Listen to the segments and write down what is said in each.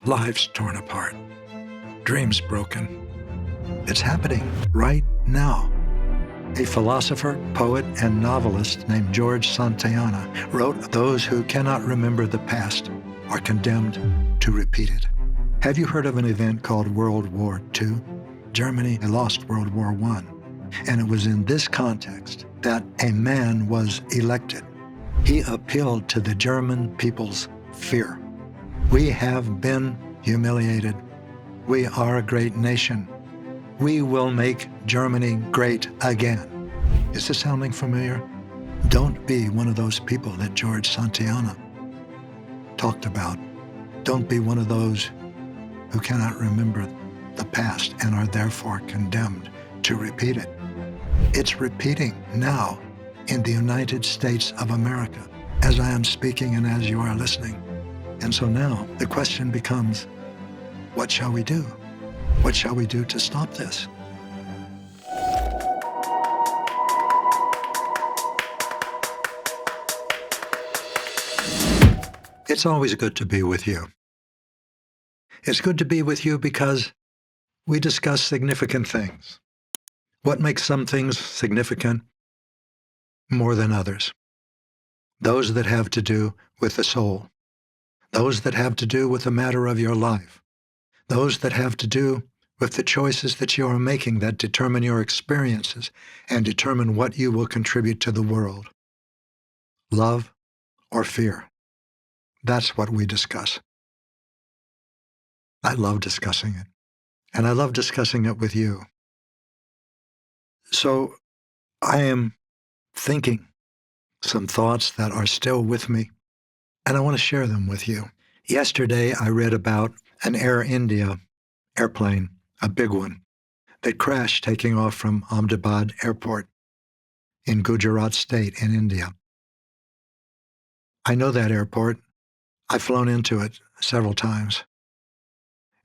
lives torn apart, dreams broken. It's happening right now. A philosopher, poet, and novelist named George Santayana wrote, "Those who cannot remember the past are condemned to repeat it." Have you heard of an event called World War II? Germany lost World War I, and it was in this context that a man was elected. He appealed to the German people's fear. We have been humiliated. We are a great nation. We will make Germany great again. Is this sounding familiar? Don't be one of those people that George Santayana talked about. Don't be one of those who cannot remember the past and are therefore condemned to repeat it. It's repeating now in the United States of America, as I am speaking and as you are listening. And so now the question becomes, what shall we do? What shall we do to stop this? It's always good to be with you. It's good to be with you because we discuss significant things. What makes some things significant more than others? Those that have to do with the soul. Those that have to do with the matter of your life. Those that have to do with the choices that you are making that determine your experiences and determine what you will contribute to the world. Love or fear. That's what we discuss. I love discussing it, and I love discussing it with you. So I am thinking some thoughts that are still with me, and I want to share them with you. Yesterday, I read about an Air India airplane, a big one, that crashed taking off from Ahmedabad Airport in Gujarat State in India. I know that airport. I've flown into it several times.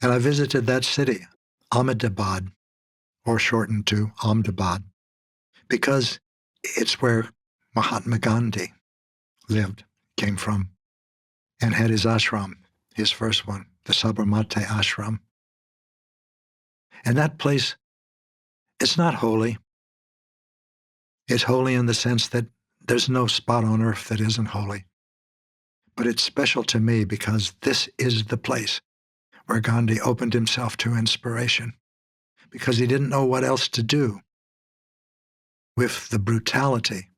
And I visited that city, Ahmedabad, or shortened to Ahmedabad, because it's where Mahatma Gandhi lived, came from, and had his ashram, his first one, the Sabarmati ashram. And that place, it's not holy. It's holy in the sense that there's no spot on earth that isn't holy. But it's special to me because this is the place where Gandhi opened himself to inspiration, because he didn't know what else to do with the brutality,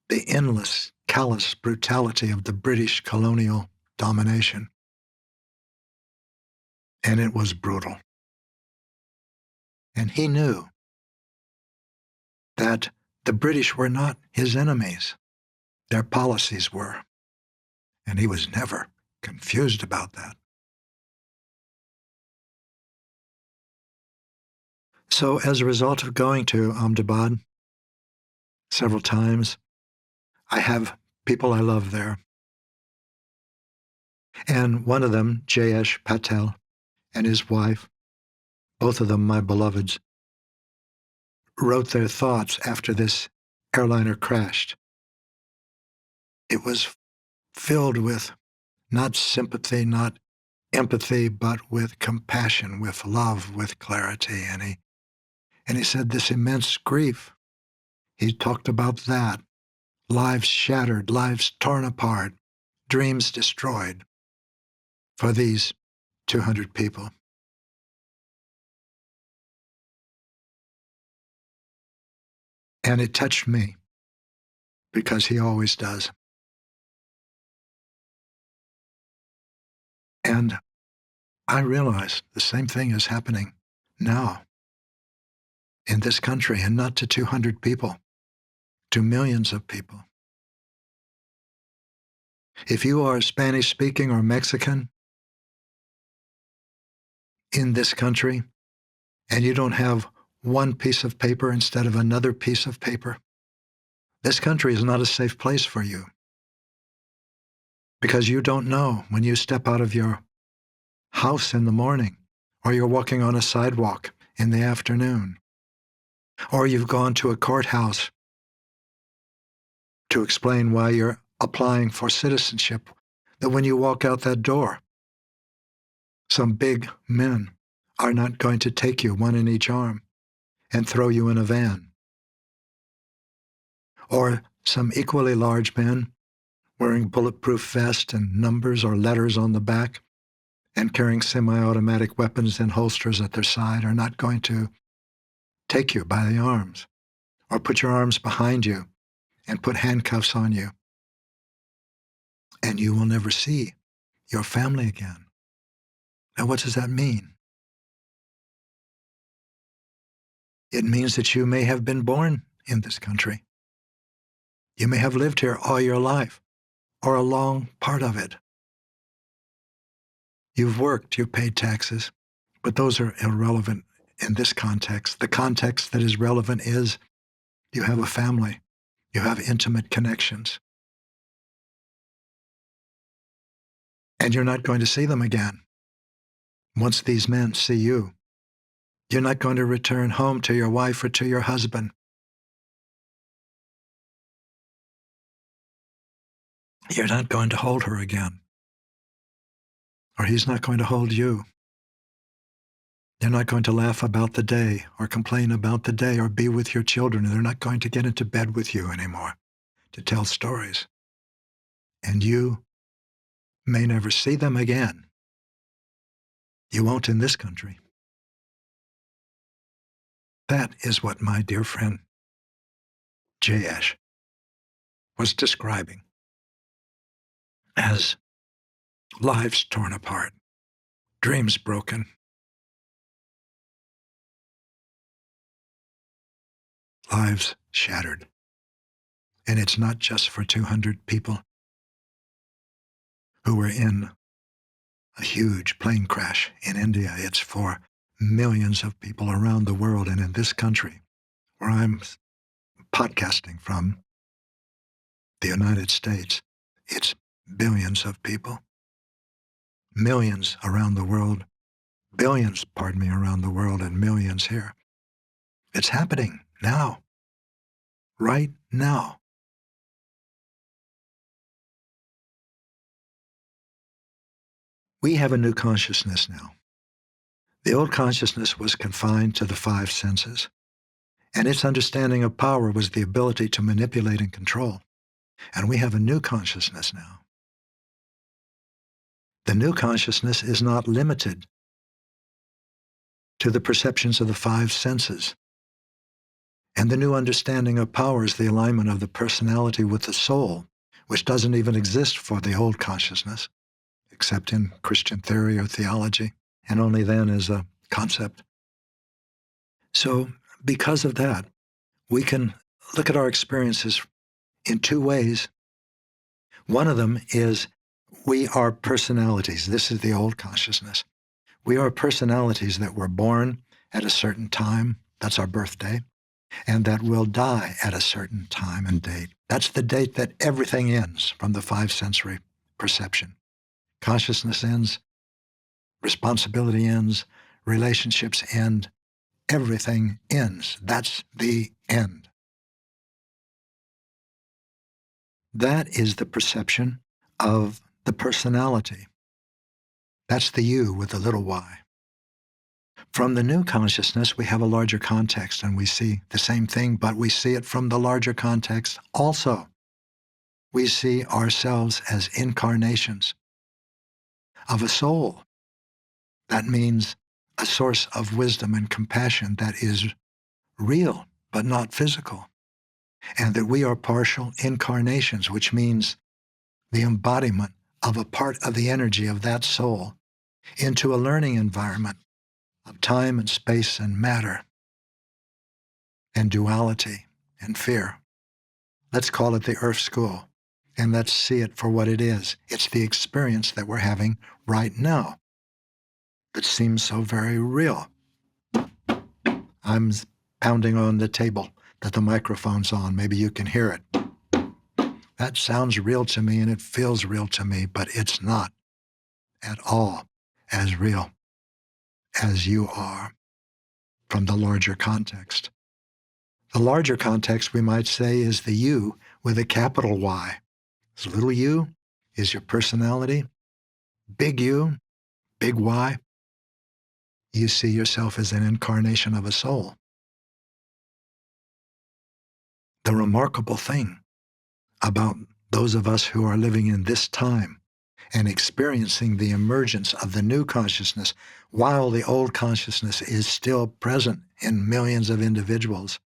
the endless, callous brutality of the British colonial domination. And it was brutal. And he knew that the British were not his enemies. Their policies were. And he was never confused about that. So as a result of going to Ahmedabad several times, I have people I love there. And one of them, Jayesh Patel, and his wife, both of them my beloveds, wrote their thoughts after this airliner crashed. It was filled with not sympathy, not empathy, but with compassion, with love, with clarity. And he said this immense grief. He talked about that. Lives shattered, lives torn apart, dreams destroyed for these 200 people. And it touched me, because he always does. And I realize the same thing is happening now in this country, and not to 200 people, to millions of people. If you are Spanish-speaking or Mexican in this country, and you don't have one piece of paper instead of another piece of paper, this country is not a safe place for you. Because you don't know when you step out of your house in the morning, or you're walking on a sidewalk in the afternoon, or you've gone to a courthouse to explain why you're applying for citizenship, that when you walk out that door, Some big men are not going to take you, one in each arm, and throw you in a van. Or some equally large men wearing bulletproof vests and numbers or letters on the back and carrying semi-automatic weapons in holsters at their side are not going to take you by the arms or put your arms behind you and put handcuffs on you. And you will never see your family again. Now, what does that mean? It means that you may have been born in this country. You may have lived here all your life or a long part of it. You've worked, you've paid taxes, but those are irrelevant in this context. The context that is relevant is you have a family, you have intimate connections, and you're not going to see them again. Once these men see you, you're not going to return home to your wife or to your husband. You're not going to hold her again, or he's not going to hold you. They're not going to laugh about the day or complain about the day or be with your children. They're not going to get into bed with you anymore to tell stories. And you may never see them again. You won't in this country. That is what my dear friend Jayesh was describing as lives torn apart, dreams broken, lives shattered. And it's not just for 200 people who were in a huge plane crash in India. It's for millions of people around the world and in this country, where I'm podcasting from, the United States. It's billions of people, millions around the world, billions, pardon me, around the world, and millions here. It's happening now, right now. We have a new consciousness now. The old consciousness was confined to the five senses, and its understanding of power was the ability to manipulate and control. And we have a new consciousness now. The new consciousness is not limited to the perceptions of the five senses. And the new understanding of power is the alignment of the personality with the soul, which doesn't even exist for the old consciousness, except in Christian theory or theology, and only then as a concept. So because of that, we can look at our experiences in two ways. One of them is we are personalities. This is the old consciousness. We are personalities that were born at a certain time. That's our birthday. And that will die at a certain time and date. That's the date that everything ends from the five sensory perception. Consciousness ends, responsibility ends, relationships end, everything ends. That's the end. That is the perception of the personality. That's the you with the little y. From the new consciousness, we have a larger context, and we see the same thing, but we see it from the larger context also. We see ourselves as incarnations of a soul. That means a source of wisdom and compassion that is real, but not physical. And that we are partial incarnations, which means the embodiment of a part of the energy of that soul into a learning environment of time and space and matter and duality and fear. Let's call it the Earth School, and let's see it for what it is. It's the experience that we're having right now that seems so very real. I'm pounding on the table that the microphone's on. Maybe you can hear it. That sounds real to me and it feels real to me, but it's not at all as real as you are from the larger context. The larger context, we might say, is the you with a capital Y. This little you is your personality. Big you, big Y, you see yourself as an incarnation of a soul. The remarkable thing about those of us who are living in this time and experiencing the emergence of the new consciousness while the old consciousness is still present in millions of individuals.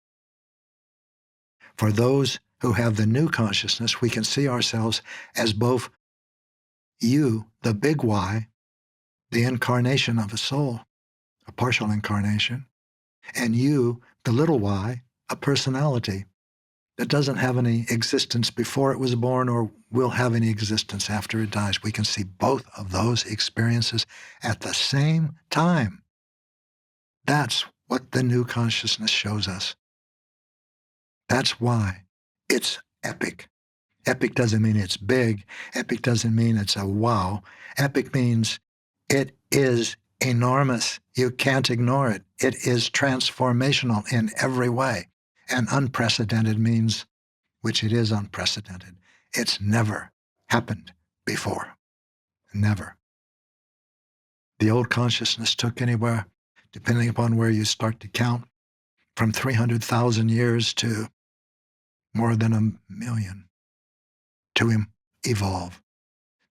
For those who have the new consciousness, we can see ourselves as both you, the big Y, the incarnation of a soul, a partial incarnation, and you, the little y, a personality that doesn't have any existence before it was born or will have any existence after it dies. We can see both of those experiences at the same time. That's what the new consciousness shows us. That's why it's epic. Epic doesn't mean it's big. Epic doesn't mean it's a wow. Epic means it is enormous. You can't ignore it. It is transformational in every way. And unprecedented means, which it is unprecedented, it's never happened before. Never. The old consciousness took anywhere, depending upon where you start to count, from 300,000 years to more than 1,000,000 to evolve.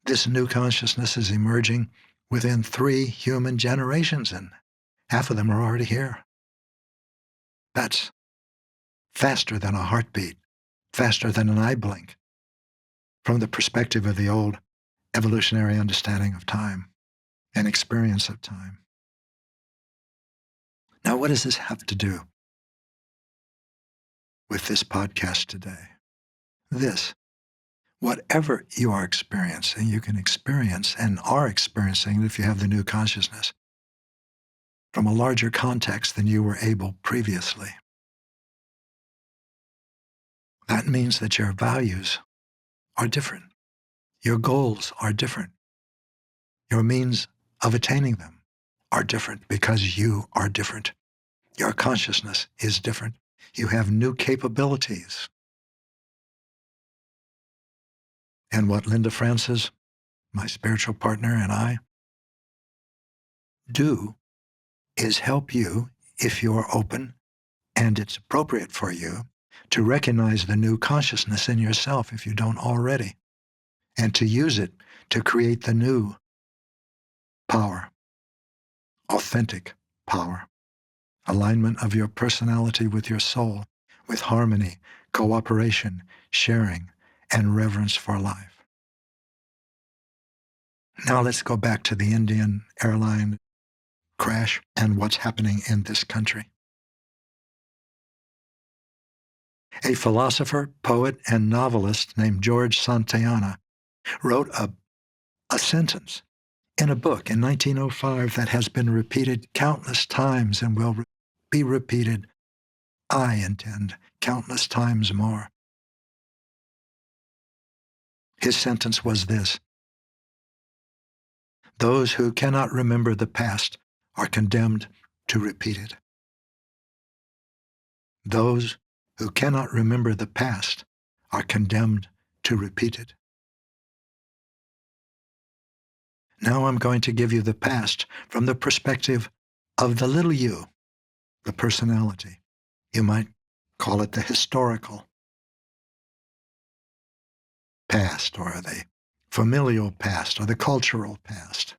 This new consciousness is emerging within 3 human generations, and half of them are already here. That's faster than a heartbeat, faster than an eye blink, from the perspective of the old evolutionary understanding of time and experience of time. Now, what does this have to do with this podcast today? This, whatever you are experiencing, you can experience and are experiencing if you have the new consciousness from a larger context than you were able previously. That means that your values are different. Your goals are different. Your means of attaining them are different because you are different. Your consciousness is different. You have new capabilities. And what Linda Francis, my spiritual partner, and I do is help you, if you're open and it's appropriate for you, to recognize the new consciousness in yourself if you don't already, and to use it to create the new power, authentic power, alignment of your personality with your soul, with harmony, cooperation, sharing, and reverence for life. Now let's go back to the Indian airline crash and what's happening in this country. A philosopher, poet, and novelist named George Santayana wrote a sentence in a book in 1905 that has been repeated countless times and will be repeated, I intend, countless times more. His sentence was this: those who cannot remember the past are condemned to repeat it. Those who cannot remember the past are condemned to repeat it. Now I'm going to give you the past from the perspective of the little you, the personality. You might call it the historical past, or the familial past, or the cultural past.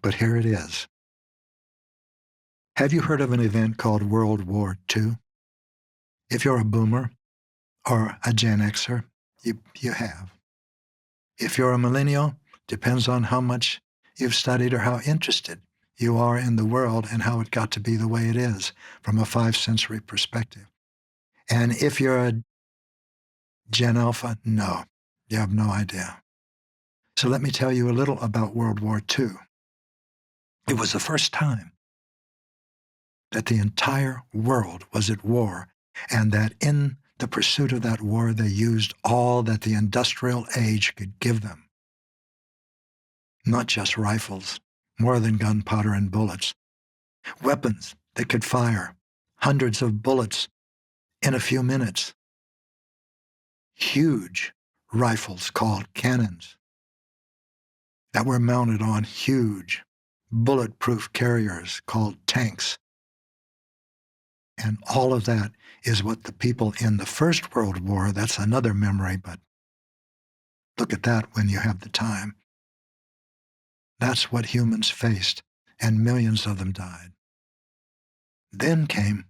But here it is. Have you heard of an event called World War II? If you're a boomer or a Gen Xer, you have. If you're a millennial, depends on how much you've studied or how interested you are in the world and how it got to be the way it is from a 5-sensory perspective. And if you're a Gen Alpha, no, you have no idea. So let me tell you a little about World War II. It was the first time that the entire world was at war, and that in the pursuit of that war, they used all that the industrial age could give them. Not just rifles, more than gunpowder and bullets. Weapons that could fire hundreds of bullets in a few minutes. Huge rifles called cannons that were mounted on huge bulletproof carriers called tanks. And all of that is what the people in the First World War, that's another memory, but look at that when you have the time. That's what humans faced, and millions of them died. Then came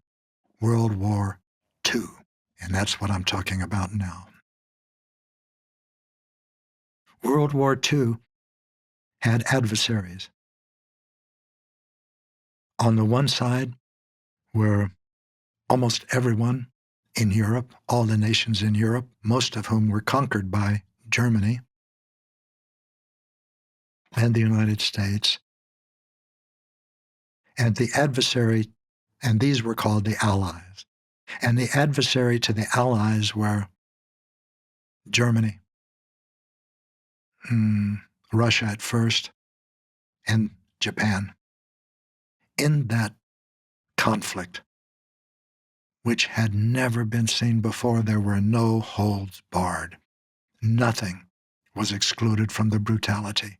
World War II, and that's what I'm talking about now. World War II had adversaries. On the one side were almost everyone in Europe, all the nations in Europe, most of whom were conquered by Germany and the United States. And the adversary, and these were called the Allies. And the adversary to the Allies were Germany, Russia at first, and Japan. In that conflict, which had never been seen before, there were no holds barred. Nothing was excluded from the brutality.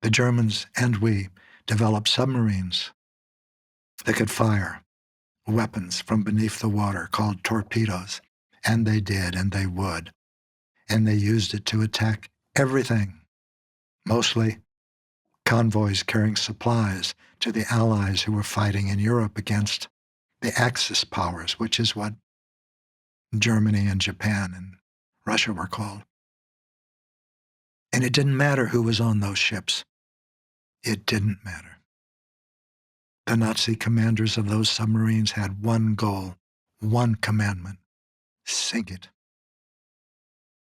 The Germans and we developed submarines that could fire weapons from beneath the water called torpedoes. And they did, and they would. And they used it to attack everything, mostly convoys carrying supplies to the Allies who were fighting in Europe against the Axis powers, which is what Germany and Japan and Russia were called. And it didn't matter who was on those ships. It didn't matter. The Nazi commanders of those submarines had one goal, one commandment: sink it,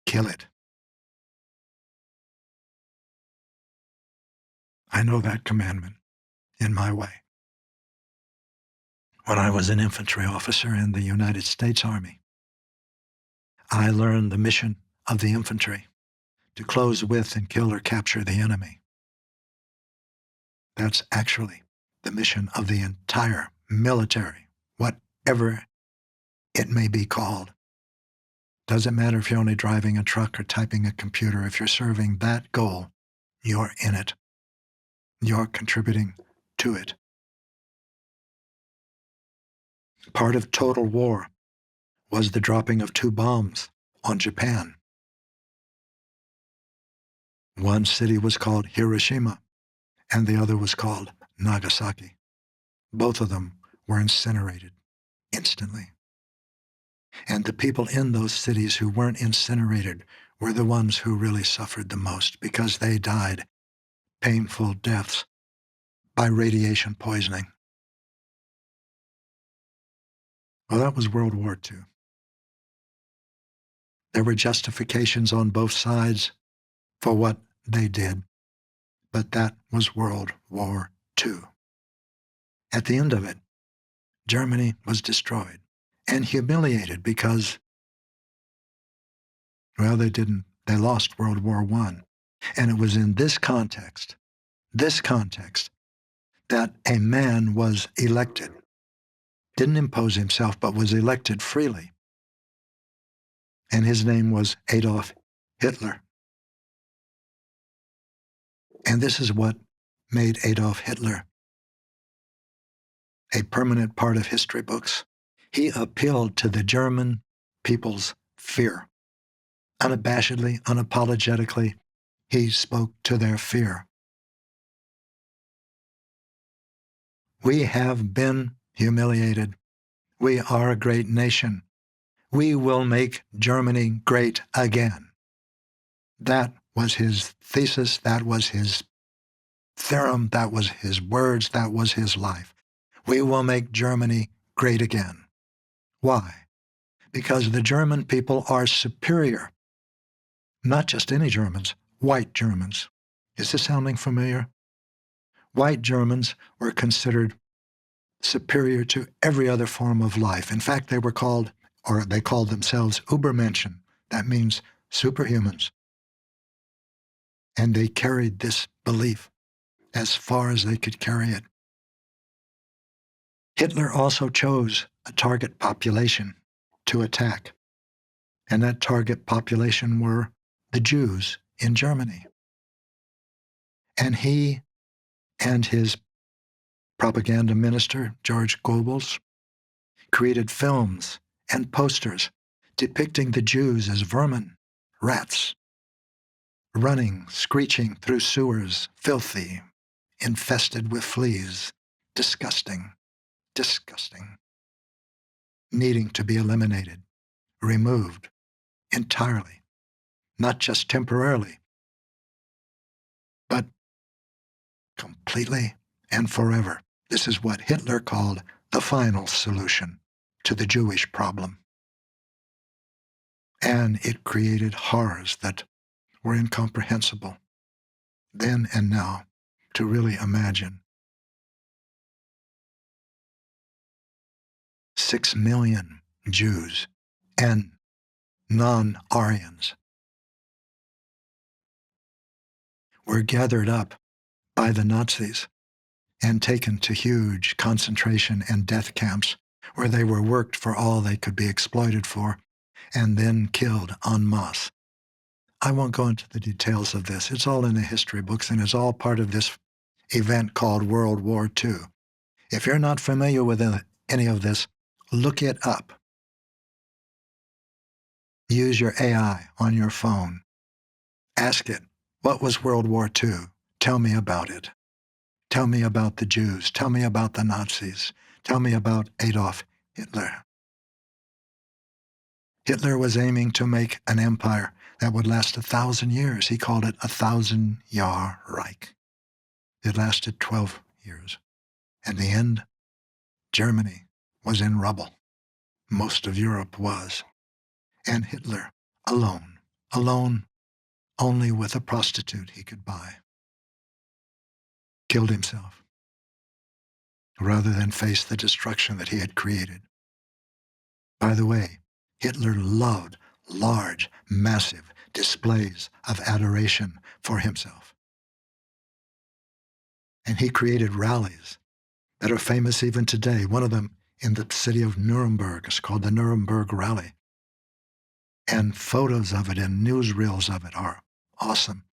kill it. I know that commandment in my way. When I was an infantry officer in the United States Army, I learned the mission of the infantry: to close with and kill or capture the enemy. That's actually the mission of the entire military, whatever it may be called. Doesn't matter if you're only driving a truck or typing a computer. If you're serving that goal, you're in it. You're contributing to it. Part of total war was the dropping of 2 bombs on Japan. One city was called Hiroshima, and the other was called Nagasaki. Both of them were incinerated instantly. And the people in those cities who weren't incinerated were the ones who really suffered the most, because they died painful deaths by radiation poisoning. Well, that was World War II. There were justifications on both sides for what they did, but that was World War II. At the end of it, Germany was destroyed and humiliated because, well, they lost World War I. And it was in this context, that a man was elected, didn't impose himself, but was elected freely. And his name was Adolf Hitler. And this is what made Adolf Hitler a permanent part of history books. He appealed to the German people's fear. Unabashedly, unapologetically, he spoke to their fear. We have been humiliated. We are a great nation. We will make Germany great again. That was his thesis. That was his theorem. That was his words. That was his life. We will make Germany great again. Why? Because the German people are superior. Not just any Germans, white Germans. Is this sounding familiar? White Germans were considered superior to every other form of life. In fact, they called themselves Übermenschen. That means superhumans. And they carried this belief as far as they could carry it. Hitler also chose a target population to attack, and that target population were the Jews in Germany. And he and his propaganda minister, George Goebbels, created films and posters depicting the Jews as vermin, rats, running, screeching through sewers, filthy, infested with fleas, disgusting, disgusting, needing to be eliminated, removed entirely, not just temporarily, but completely and forever. This is what Hitler called the final solution to the Jewish problem. And it created horrors that were incomprehensible then and now to really imagine. 6 million Jews and non-Aryans were gathered up by the Nazis and taken to huge concentration and death camps where they were worked for all they could be exploited for and then killed en masse. I won't go into the details of this. It's all in the history books and it's all part of this event called World War II. If you're not familiar with any of this, look it up. Use your AI on your phone. Ask it, what was World War II? Tell me about it. Tell me about the Jews. Tell me about the Nazis. Tell me about Adolf Hitler. Hitler was aiming to make an empire that would last 1,000 years. He called it 1,000-Jahr Reich. It lasted 12 years. In the end, Germany was in rubble. Most of Europe was. And Hitler, alone, only with a prostitute he could buy, killed himself rather than face the destruction that he had created. By the way, Hitler loved large, massive displays of adoration for himself. And he created rallies that are famous even today. One of them in the city of Nuremberg is called the Nuremberg Rally. And photos of it and newsreels of it are awesome.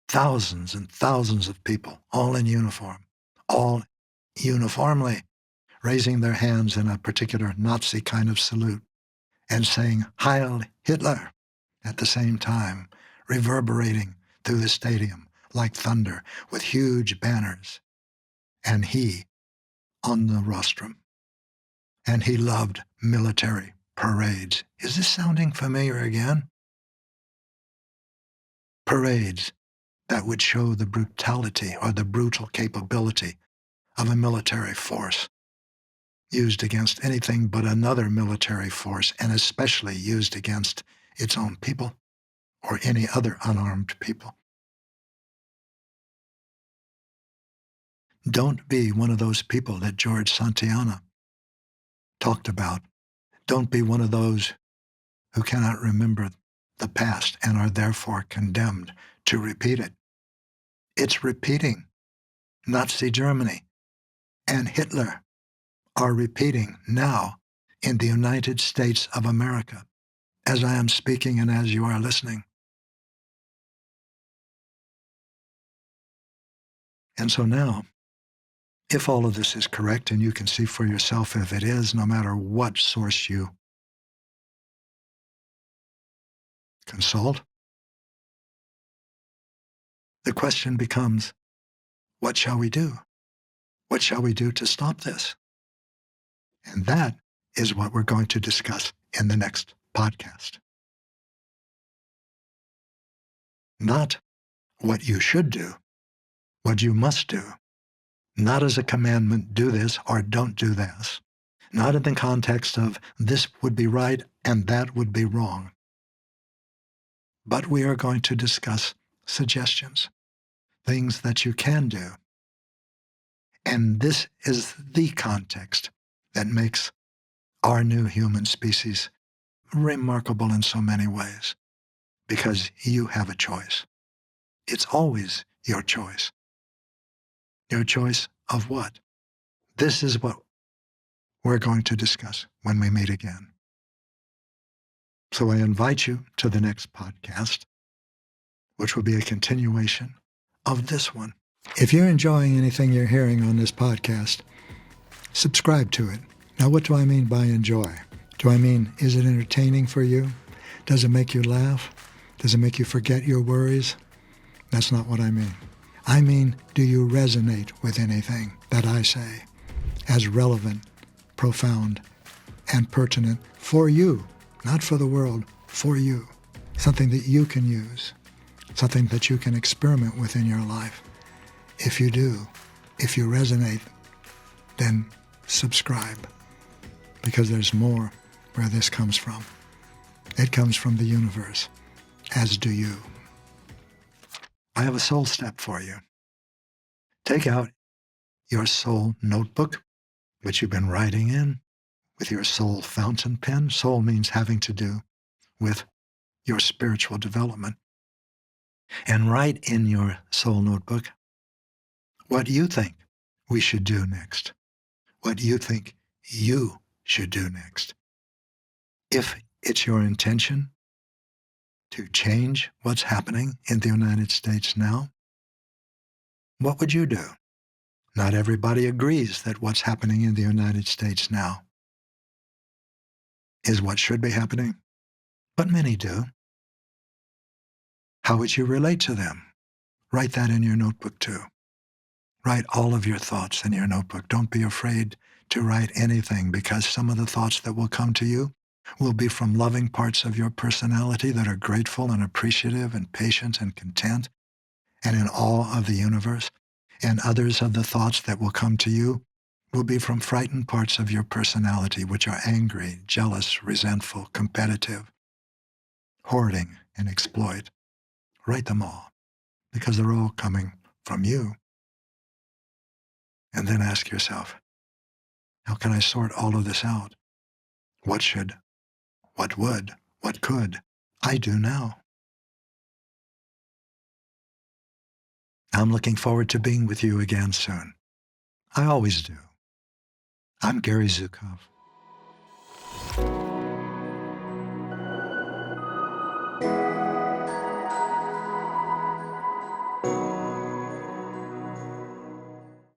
Thousands and thousands of people, all in uniform, all uniformly raising their hands in a particular Nazi kind of salute and saying, Heil Hitler, at the same time, reverberating through the stadium like thunder with huge banners. And he on the rostrum. And he loved military parades. Is this sounding familiar again? Parades that would show the brutality or the brutal capability of a military force used against anything but another military force, and especially used against its own people or any other unarmed people. Don't be one of those people that George Santayana talked about. Don't be one of those who cannot remember the past and are therefore condemned to repeat it. It's repeating. Nazi Germany and Hitler are repeating now in the United States of America, as I am speaking and as you are listening. And so now, if all of this is correct, and you can see for yourself if it is, no matter what source you consult, the question becomes, what shall we do? What shall we do to stop this? And that is what we're going to discuss in the next podcast. Not what you should do, what you must do. Not as a commandment, do this or don't do this. Not in the context of this would be right and that would be wrong. But we are going to discuss suggestions, things that you can do. And this is the context that makes our new human species remarkable in so many ways, because you have a choice. It's always your choice. Your choice of what? This is what we're going to discuss when we meet again. So I invite you to the next podcast, which will be a continuation of this one. If you're enjoying anything you're hearing on this podcast, subscribe to it. Now, what do I mean by enjoy? Do I mean, is it entertaining for you? Does it make you laugh? Does it make you forget your worries? That's not what I mean. I mean, do you resonate with anything that I say as relevant, profound, and pertinent for you, not for the world, for you? Something that you can use, something that you can experiment with in your life. If you do, if you resonate, then subscribe, because there's more where this comes from. It comes from the universe, as do you. I have a soul step for you. Take out your soul notebook, which you've been writing in, with your soul fountain pen. Soul means having to do with your spiritual development. And write in your soul notebook what you think we should do next, what you think you should do next. If it's your intention to change what's happening in the United States now, what would you do? Not everybody agrees that what's happening in the United States now is what should be happening, but many do. How would you relate to them? Write that in your notebook too. Write all of your thoughts in your notebook. Don't be afraid to write anything, because some of the thoughts that will come to you will be from loving parts of your personality that are grateful and appreciative and patient and content and in awe of the universe. And others of the thoughts that will come to you will be from frightened parts of your personality, which are angry, jealous, resentful, competitive, hoarding, and exploit. Write them all, because they're all coming from you. And then ask yourself, how can I sort all of this out? What should, what would, what could I do now? I'm looking forward to being with you again soon. I always do. I'm Gary Zukav.